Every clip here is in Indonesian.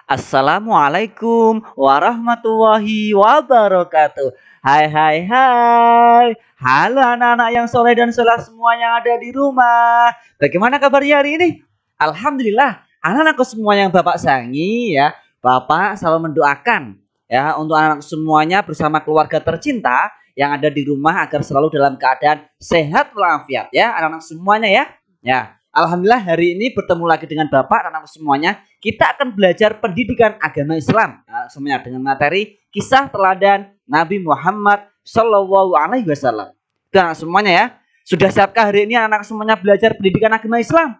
Assalamualaikum warahmatullahi wabarakatuh. Hai hai hai. Halo anak-anak yang soleh dan soleh semua yang ada di rumah. Bagaimana kabarnya hari ini? Alhamdulillah. Anak-anakku semua yang Bapak sayangi ya. Bapak selalu mendoakan ya untuk anak semuanya bersama keluarga tercinta yang ada di rumah agar selalu dalam keadaan sehat walafiat ya anak-anak semuanya ya. Ya. Alhamdulillah hari ini bertemu lagi dengan Bapak dan anak semuanya. Kita akan belajar pendidikan agama Islam semuanya dengan materi kisah teladan Nabi Muhammad Shallallahu Alaihi Wasallam. Dan semuanya ya, sudah siapkah hari ini anak semuanya belajar pendidikan agama Islam?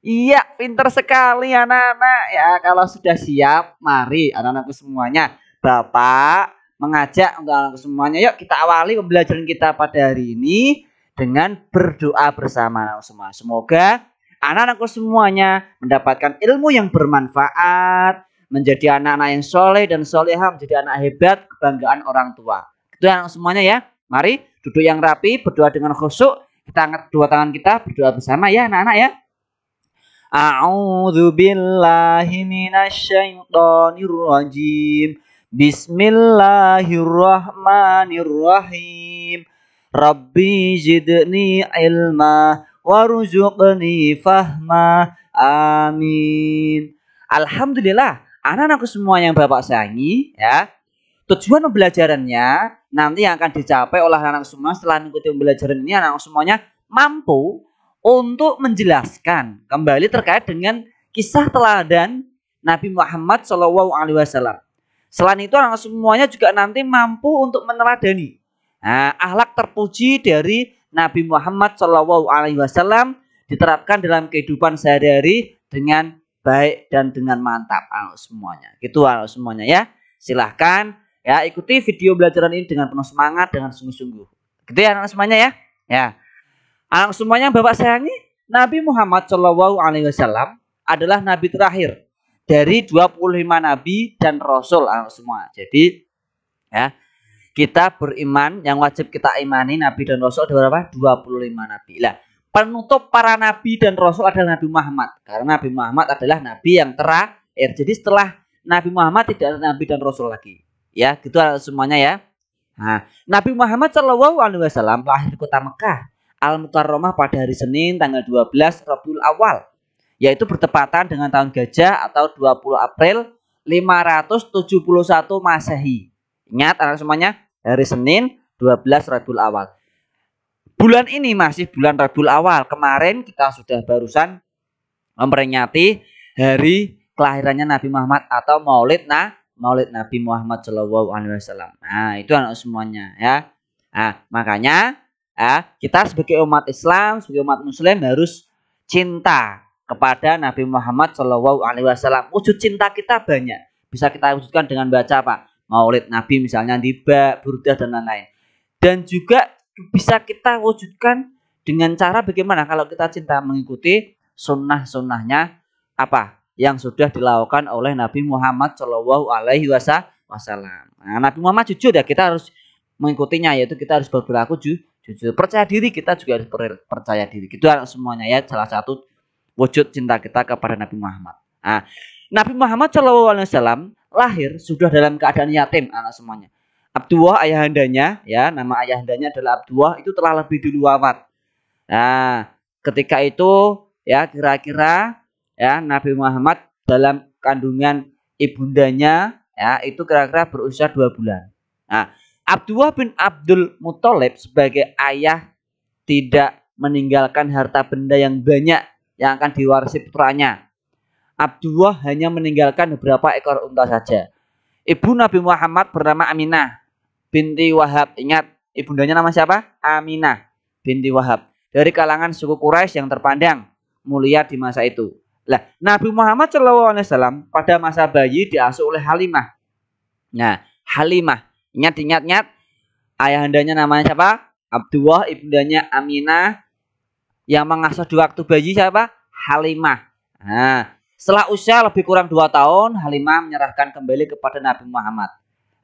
Iya, pintar sekali anak-anak ya. Kalau sudah siap, mari anak-anakku semuanya. Bapak mengajak untuk anak semuanya, yuk kita awali pembelajaran kita pada hari ini dengan berdoa bersama semua. Semoga anak-anakku semuanya mendapatkan ilmu yang bermanfaat, menjadi anak-anak yang soleh dan solehah, menjadi anak hebat, kebanggaan orang tua. Itu anak semuanya ya. Mari duduk yang rapi, berdoa dengan khusyuk. Kita angkat dua tangan kita, berdoa bersama ya anak-anak ya. A'udzu billahi minasyaitonir rajim. Bismillahirrahmanirrahim. Rabbi zidni ilma warzuqni fahma. Amin. Alhamdulillah, anak-anakku semua yang Bapak sayangi ya. Tujuan pembelajarannya nanti yang akan dicapai oleh anak semua setelah mengikuti pembelajaran ini, anak semuanya mampu untuk menjelaskan kembali terkait dengan kisah teladan Nabi Muhammad SAW. Selain itu anak semuanya juga nanti mampu untuk meneladani akhlak terpuji dari Nabi Muhammad SAW diterapkan dalam kehidupan sehari-hari dengan baik dan dengan mantap anak semuanya. Gitu anak semuanya ya. Silahkan ya ikuti video pembelajaran ini dengan penuh semangat, dengan sungguh-sungguh. Gitu ya anak semuanya ya. Ya. Anak semuanya Bapak sayangi, Nabi Muhammad SAW adalah nabi terakhir dari 25 nabi dan rasul anak semua. Jadi ya, kita beriman yang wajib kita imani nabi dan rasul ada berapa? 25 nabi. Lah, penutup para nabi dan rasul adalah Nabi Muhammad. Karena Nabi Muhammad adalah nabi yang terakhir. Jadi setelah Nabi Muhammad tidak ada nabi dan rasul lagi. Ya, gitu semuanya ya. Nah, Nabi Muhammad SAW lahir di kota Mekah Al-Mukarramah pada hari Senin tanggal 12 Rabiul Awal, yaitu bertepatan dengan tahun gajah atau 20 April 571 Masehi. Ingat anak semuanya, hari Senin 12 Rabiul Awal. Bulan ini masih bulan Rabiul Awal. Kemarin kita sudah barusan memperingati hari kelahirannya Nabi Muhammad atau Maulid Nabi Muhammad SAW. Nah, itu anak semuanya ya. Nah, makanya kita sebagai umat Islam, sebagai umat Muslim harus cinta kepada Nabi Muhammad SAW. Wujud cinta kita banyak. Bisa kita wujudkan dengan baca apa? Maulid Nabi misalnya, tiba, burdah dan lain-lain. Dan juga bisa kita wujudkan dengan cara bagaimana kalau kita cinta mengikuti sunnah-sunnahnya apa yang sudah dilakukan oleh Nabi Muhammad SAW. Nah, Nabi Muhammad jujur ya, kita harus mengikutinya, yaitu kita harus berperilaku jujur. Percaya diri, kita juga harus percaya diri. Gitu semuanya ya, salah satu wujud cinta kita kepada Nabi Muhammad. Nah, Nabi Muhammad SAW lahir sudah dalam keadaan yatim anak semuanya. Abdullah ayahandanya ya, nama ayahandanya adalah Abdullah, itu telah lebih dulu wafat. Nah, ketika itu ya kira-kira ya Nabi Muhammad dalam kandungan ibundanya ya itu kira-kira berusia 2 bulan. Nah, Abdullah bin Abdul Muthalib sebagai ayah tidak meninggalkan harta benda yang banyak yang akan diwarisi putranya. Abdullah hanya meninggalkan beberapa ekor unta saja. Ibu Nabi Muhammad bernama Aminah binti Wahab. Ingat, ibundanya nama siapa? Aminah binti Wahab. Dari kalangan suku Quraisy yang terpandang mulia di masa itu. Nah, Nabi Muhammad SAW pada masa bayi diasuh oleh Halimah. Nah, Halimah, ingat, ayahandanya namanya siapa? Abdullah, ibundanya Aminah. Yang mengasuh di waktu bayi siapa? Halimah. Nah, setelah usia lebih kurang 2 tahun, Halimah menyerahkan kembali kepada Nabi Muhammad.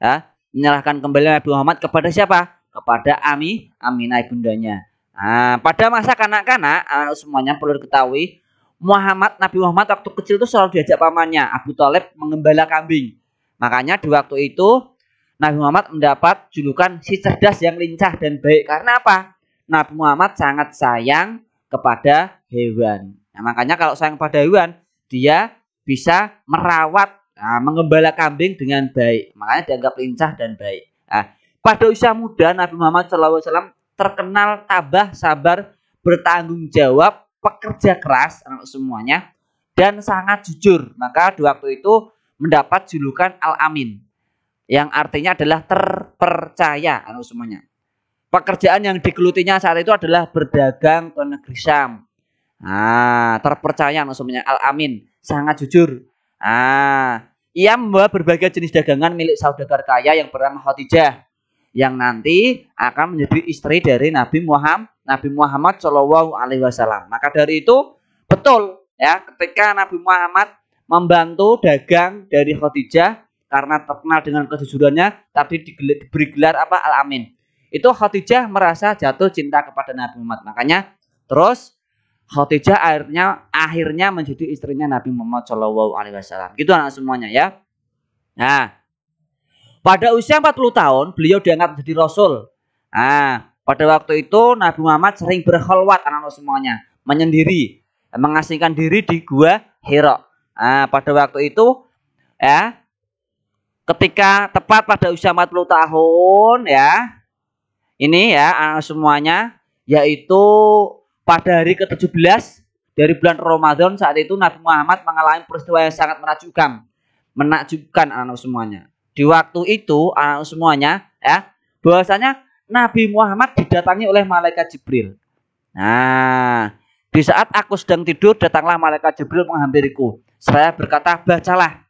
Ya, menyerahkan kembali Nabi Muhammad kepada siapa? Kepada Aminah ibundanya. Nah, pada masa kanak-kanak, semuanya perlu diketahui, Nabi Muhammad waktu kecil itu selalu diajak pamannya Abu Thalib mengembala kambing. Makanya di waktu itu Nabi Muhammad mendapat julukan si cerdas yang lincah dan baik. Karena apa? Nabi Muhammad sangat sayang kepada hewan. Nah, makanya kalau sayang pada hewan, dia bisa merawat, mengembala kambing dengan baik. Makanya dianggap lincah dan baik. Nah, pada usia muda Nabi Muhammad SAW terkenal tabah, sabar, bertanggung jawab, pekerja keras semuanya, dan sangat jujur. Maka di waktu itu mendapat julukan Al-Amin, yang artinya adalah terpercaya semuanya. Pekerjaan yang digelutinya saat itu adalah berdagang ke negeri Syam. Terpercaya semuanya, Al-Amin, sangat jujur. Ia membawa berbagai jenis dagangan milik saudagar kaya yang bernama Khadijah, yang nanti akan menjadi istri dari Nabi Muhammad Shallallahu Alaihi Wasallam. Maka dari itu betul ya, ketika Nabi Muhammad membantu dagang dari Khadijah karena terkenal dengan kejujurannya, tapi diberi gelar apa, Al-Amin. Itu Khadijah merasa jatuh cinta kepada Nabi Muhammad. Makanya terus Khadijah akhirnya menjadi istrinya Nabi Muhammad Shallallahu Alaihi Wasallam. Gitu anak semuanya ya. Nah, pada usia 40 tahun beliau diangkat menjadi Rasul. Pada waktu itu Nabi Muhammad sering berkholwat anak-anak semuanya, menyendiri, mengasingkan diri di gua Hira. Pada waktu itu ya, ketika tepat pada usia 40 tahun ya, ini ya anak semuanya, yaitu pada hari ke-17 dari bulan Ramadan, saat itu Nabi Muhammad mengalami peristiwa yang sangat menakjubkan anak semuanya. Di waktu itu anak semuanya ya, bahwasanya Nabi Muhammad didatangi oleh malaikat Jibril. Di saat aku sedang tidur, datanglah malaikat Jibril menghampiriku. Saya berkata, bacalah.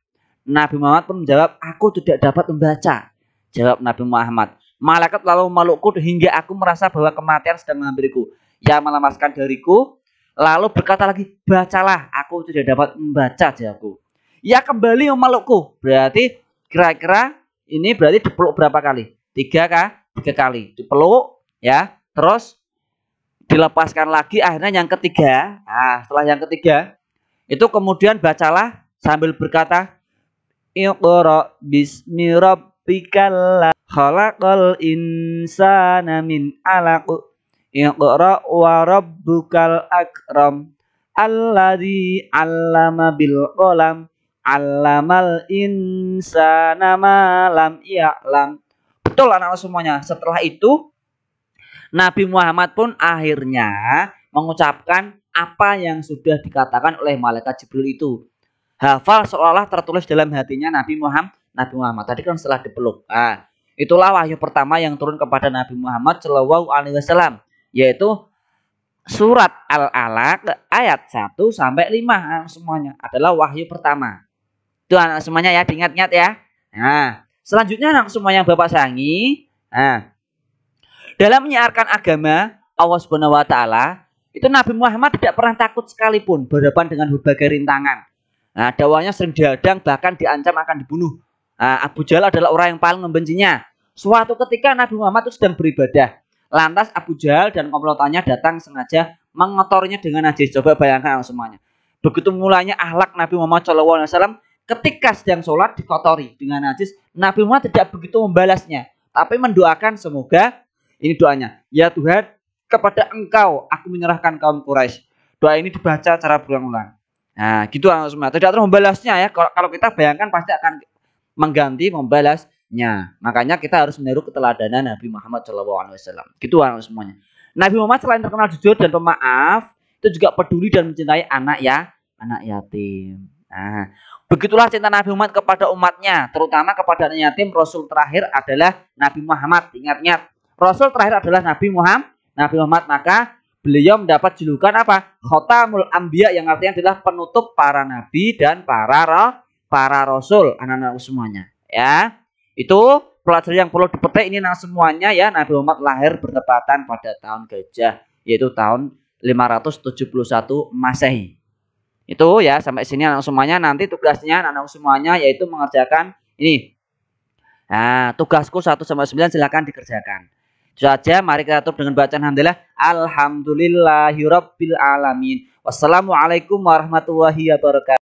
Nabi Muhammad pun menjawab, aku tidak dapat membaca. Jawab Nabi Muhammad. Malaikat lalu memelukku hingga aku merasa bahwa kematian sedang menghampiriku. Ia melemaskan dariku, lalu berkata lagi, bacalah. Aku tidak dapat membaca, jawabku. Ia kembali memelukku. Berarti kira-kira ini berarti dipeluk berapa kali? 3 kali dipeluk ya, terus dilepaskan lagi, akhirnya yang ketiga. Setelah yang ketiga itu kemudian bacalah sambil berkata, Iqra bismi rabbikal khalaqal insana min 'alaq Iqra wa rabbukal akram alladzi 'allama bil qalam 'allamal insana ma lam ya'lam. Betul anak-anak semuanya. Setelah itu Nabi Muhammad pun akhirnya mengucapkan apa yang sudah dikatakan oleh malaikat Jibril itu. Hafal seolah-olah tertulis dalam hatinya Nabi Muhammad. Tadi kan setelah dipeluk. Itulah wahyu pertama yang turun kepada Nabi Muhammad Shallallahu Alaihi Wasallam, yaitu surat Al-Alaq ayat 1 sampai 5 semuanya adalah wahyu pertama. Itu anak semuanya ya, diingat-ingat ya. Selanjutnya anak semuanya Bapak sayangi, dalam menyiarkan agama Allah Subhanahu wa taala, itu Nabi Muhammad tidak pernah takut sekalipun berhadapan dengan berbagai rintangan. Dakwahnya sering dihadang, bahkan diancam akan dibunuh. Abu Jahal adalah orang yang paling membencinya. Suatu ketika Nabi Muhammad itu sedang beribadah. Lantas Abu Jahal dan komplotannya datang sengaja mengotorinya dengan najis. Coba bayangkan semuanya. Begitu mulanya akhlak Nabi Muhammad SAW, ketika sedang sholat dikotori dengan najis, Nabi Muhammad tidak begitu membalasnya, tapi mendoakan semoga, ini doanya, ya Tuhan, kepada Engkau aku menyerahkan kaum Quraisy. Doa ini dibaca secara berulang-ulang. Gitu semua. Tidak terus membalasnya ya. Kalau kita bayangkan pasti akan mengganti membalasnya. Makanya kita harus meniru keteladanan Nabi Muhammad SAW. Gitu semuanya. Nabi Muhammad selain terkenal jujur dan pemaaf, itu juga peduli dan mencintai anak yatim. Begitulah cinta Nabi Muhammad kepada umatnya, terutama kepada anak yatim. Rasul terakhir adalah Nabi Muhammad. Ingat-ingat, Rasul terakhir adalah Nabi Muhammad. Maka beliau mendapat julukan apa? Khotamul Anbiya, yang artinya adalah penutup para nabi dan para rasul. Anak-anak semuanya ya. Itu pelajaran yang perlu dipetik ini semuanya ya. Nabi Muhammad lahir bertepatan pada tahun Gajah, yaitu tahun 571 Masehi. Itu ya, sampai sini anak semuanya. Nanti tugasnya anak semuanya yaitu mengerjakan ini. Tugasku 1 sampai 9 silakan dikerjakan. Itu saja, mari kita tutup dengan bacaan alhamdulillah. Alhamdulillahirabbil alamin. Wassalamualaikum warahmatullahi wabarakatuh.